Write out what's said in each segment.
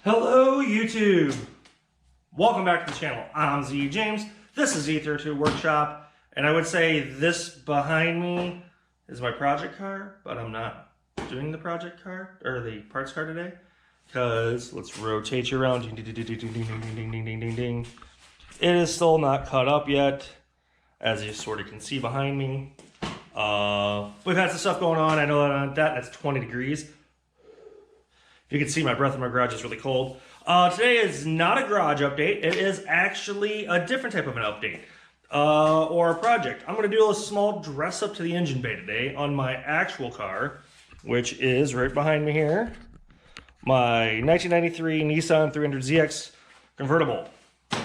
Hello YouTube! Welcome back to the channel. I'm Z James. This is Z302 Workshop, and I would say this behind me is my project car, but I'm not doing the project car or the parts car today because let's rotate you around. Ding, ding, ding, ding, ding, ding, ding, ding, ding, ding, ding. It is still not cut up yet, as you sort of can see behind me. We've had some stuff going on. I know that's 20 degrees. You can see my breath in my garage is really cold. Today is not a garage update. It is actually a different type of an update or a project. I'm going to do a small dress up to the engine bay today on my actual car, which is right behind me here. My 1993 Nissan 300ZX convertible.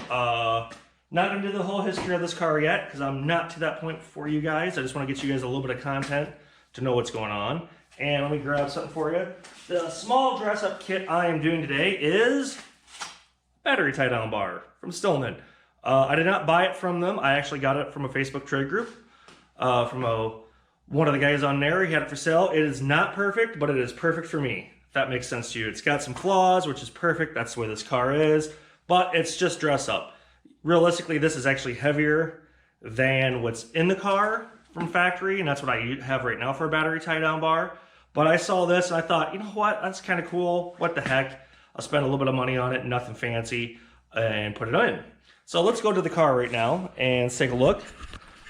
Not going to do the whole history of this car yet because I'm not to that point for you guys. I just want to get you guys a little bit of content to know what's going on. And let me grab something for you. The small dress-up kit I am doing today is battery tie-down bar from Stillen. I did not buy it from them. I actually got it from a Facebook trade group from one of the guys on there. He had it for sale. It is not perfect, but it is perfect for me, if that makes sense to you. It's got some flaws, which is perfect. That's the way this car is, but it's just dress-up. Realistically, this is actually heavier than what's in the car from factory, and that's what I have right now for a battery tie-down bar. But I saw this and I thought, you know what, that's kind of cool. What the heck? I'll spend a little bit of money on it, nothing fancy, and put it in. So let's go to the car right now and take a look.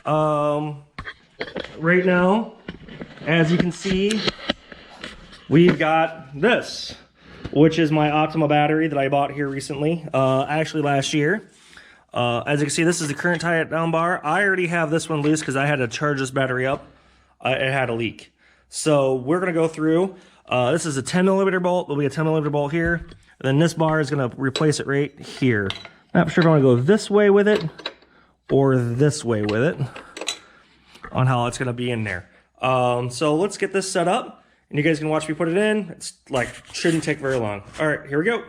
Right now, as you can see, we've got this, which is my Optima battery that I bought here recently, actually last year. As you can see, this is the current tie-down bar. I already have this one loose because I had to charge this battery up. It had a leak. So we're going to go through. This is a 10mm bolt. There'll be a 10mm bolt here. And then this bar is going to replace it right here. Not sure if I want to go this way with it or this way with it on how it's going to be in there. So let's get this set up. And you guys can watch me put it in. It's like, shouldn't take very long. All right, here we go.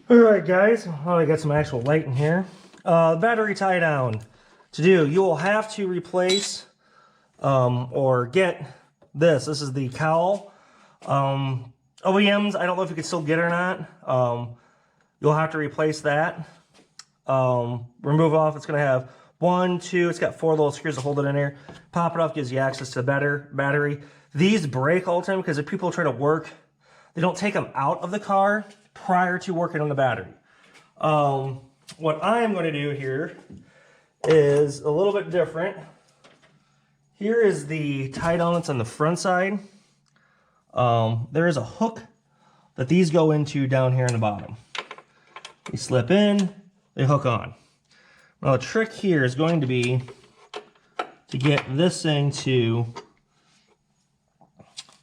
All right, guys. Oh, I got some actual light in here. Battery tie down. To do, you will have to replace or get this. This is the cowl. OEMs, I don't know if you can still get it or not. You'll have to replace that. Remove off. It's going to have 1, 2. It's got 4 little screws to hold it in there. Pop it off gives you access to the battery. These break all the time because if people try to work, they don't take them out of the car prior to working on the battery. What I am going to do here is a little bit different. Here is the tie down that's on the front side. There is a hook that these go into down here in the bottom. They slip in, they hook on. Now the trick here is going to be to get this thing to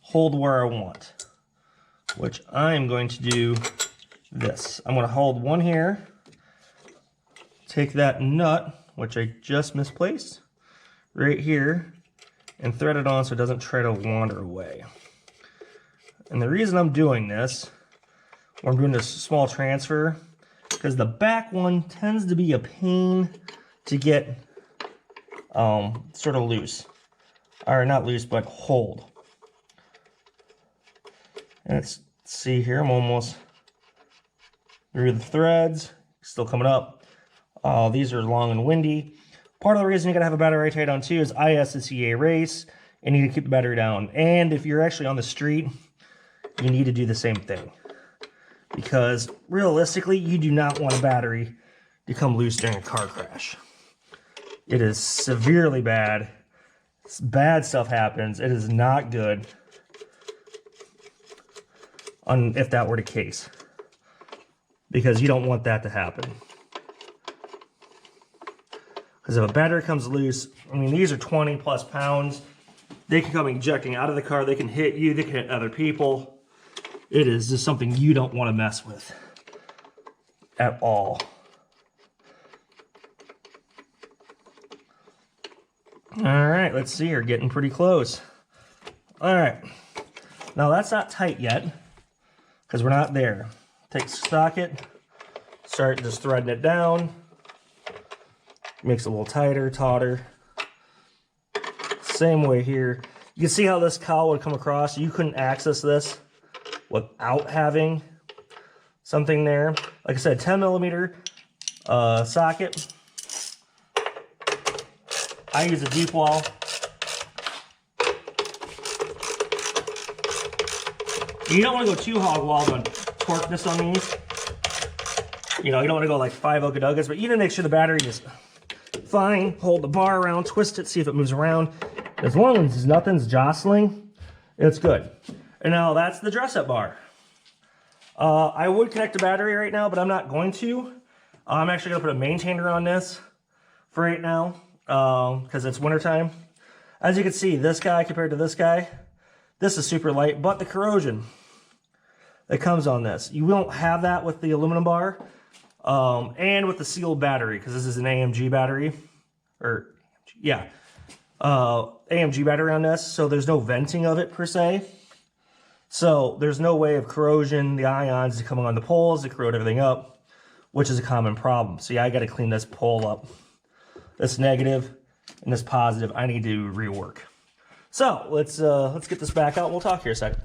hold where I want, which I'm going to do this. I'm going to hold one here, take that nut, which I just misplaced, right here, and thread it on so it doesn't try to wander away. And the reason I'm doing this, or I'm doing this small transfer, because the back one tends to be a pain to get sort of loose. Or not loose, but hold. And let's see here, I'm almost through the threads, still coming up. These are long and windy. Part of the reason you gotta have a battery tie down too is ISCA race, and you need to keep the battery down. And if you're actually on the street, you need to do the same thing. Because realistically, you do not want a battery to come loose during a car crash. It is severely bad. Bad stuff happens. It is not good if that were the case. Because you don't want that to happen. Because if a battery comes loose, I mean, these are 20 plus pounds. They can come ejecting out of the car. They can hit you. They can hit other people. It is just something you don't want to mess with at all. All right, let's see. You're getting pretty close. All right. Now, that's not tight yet because we're not there. Take the socket, start just threading it down. Makes it a little tighter, tauter. Same way here. You can see how this cowl would come across. You couldn't access this without having something there. Like I said, 10mm socket. I use a deep wall. You don't want to go too hog wild on torqueness on these. You know, you don't want to go like 5 Okaduggas, but you need to make sure the battery is fine. Hold the bar around, twist it, see if it moves around. As long as nothing's jostling, it's good. And now that's the dress-up bar. I would connect the battery right now, but I'm not going to. I'm actually going to put a maintainer on this for right now because it's wintertime. As you can see, this guy compared to this guy, this is super light, but the corrosion that comes on this, you won't have that with the aluminum bar and with the sealed battery, because this is an AMG battery, or yeah, AMG battery on this, so there's no venting of it per se. So there's no way of corrosion, the ions coming on the poles to corrode everything up, which is a common problem. So yeah, I got to clean this pole up. This negative and this positive, I need to rework. So let's get this back out. We'll talk here a second.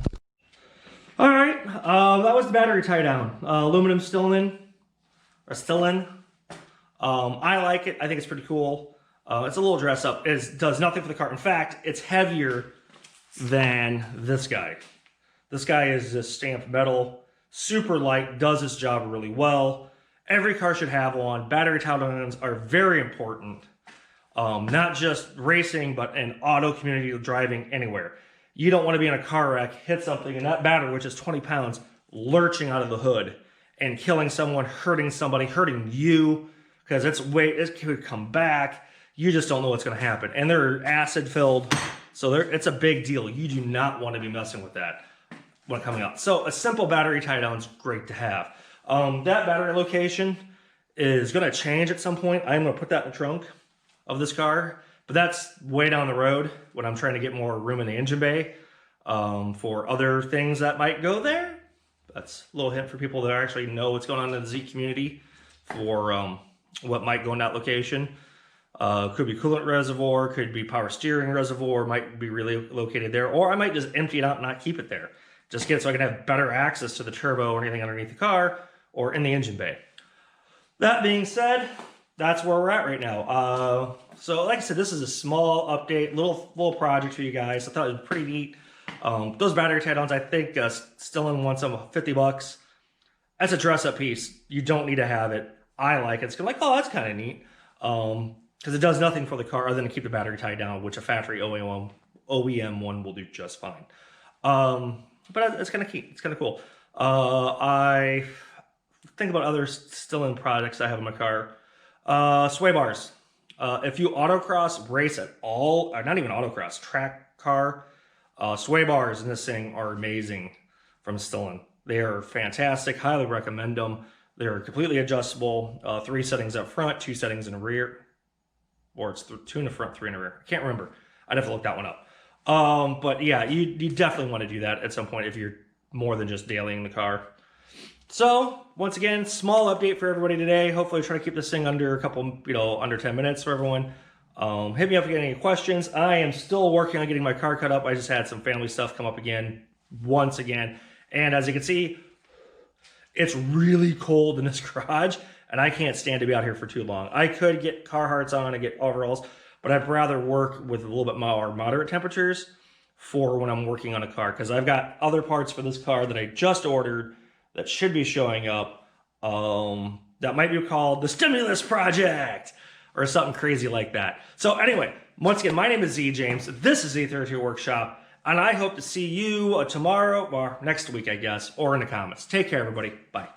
All right, that was the battery tie down. Aluminum Stillen. I like it. I think it's pretty cool. It's a little dress up. It does nothing for the car. In fact, it's heavier than this guy. This guy is just stamped metal, super light, does its job really well. Every car should have one. Battery tie downs are very important. Not just racing, but in auto community, driving anywhere. You don't want to be in a car wreck, hit something, and that battery, which is 20 pounds, lurching out of the hood and killing someone, hurting somebody, hurting you, because it could come back. You just don't know what's going to happen. And they're acid filled, so it's a big deal. You do not want to be messing with that when coming out. So a simple battery tie down is great to have. That battery location is going to change at some point. I'm going to put that in the trunk of this car, but that's way down the road when I'm trying to get more room in the engine bay for other things that might go there. That's a little hint for people that actually know what's going on in the Z community for what might go in that location. Could be coolant reservoir, could be power steering reservoir, might be really located there, or I might just empty it out and not keep it there. Just get it so I can have better access to the turbo or anything underneath the car or in the engine bay. That being said, that's where we're at right now. So like I said, this is a small update, little project for you guys. I thought it was pretty neat. Those battery tie downs, I think Stillen wants them $50. That's a dress up piece. You don't need to have it. I like it. It's like, oh, that's kind of neat. Because it does nothing for the car other than to keep the battery tied down, which a factory OEM one will do just fine. But it's kind of neat. It's kind of cool. I think about other Stillen products I have in my car. Sway bars. If you autocross race at all, or not even autocross, track car, sway bars in this thing are amazing from Stillen. They are fantastic. Highly recommend them. They're completely adjustable. 3 settings up front, 2 settings in the rear. Or it's 2 in the front, 3 in the rear. I can't remember. I'd have to look that one up. But yeah, you definitely want to do that at some point if you're more than just dailying the car. So once again, small update for everybody today. Hopefully try to keep this thing under a couple, under 10 minutes for everyone. Hit me up if you get any questions. I am still working on getting my car cut up. I just had some family stuff come up once again. And as you can see, it's really cold in this garage and I can't stand to be out here for too long. I could get Carhartts on and get overalls, but I'd rather work with a little bit more moderate temperatures for when I'm working on a car, because I've got other parts for this car that I just ordered that should be showing up that might be called the Stimulus Project or something crazy like that. So anyway, once again, my name is Z James. This is Z32 Workshop, and I hope to see you tomorrow or next week, I guess, or in the comments. Take care, everybody. Bye.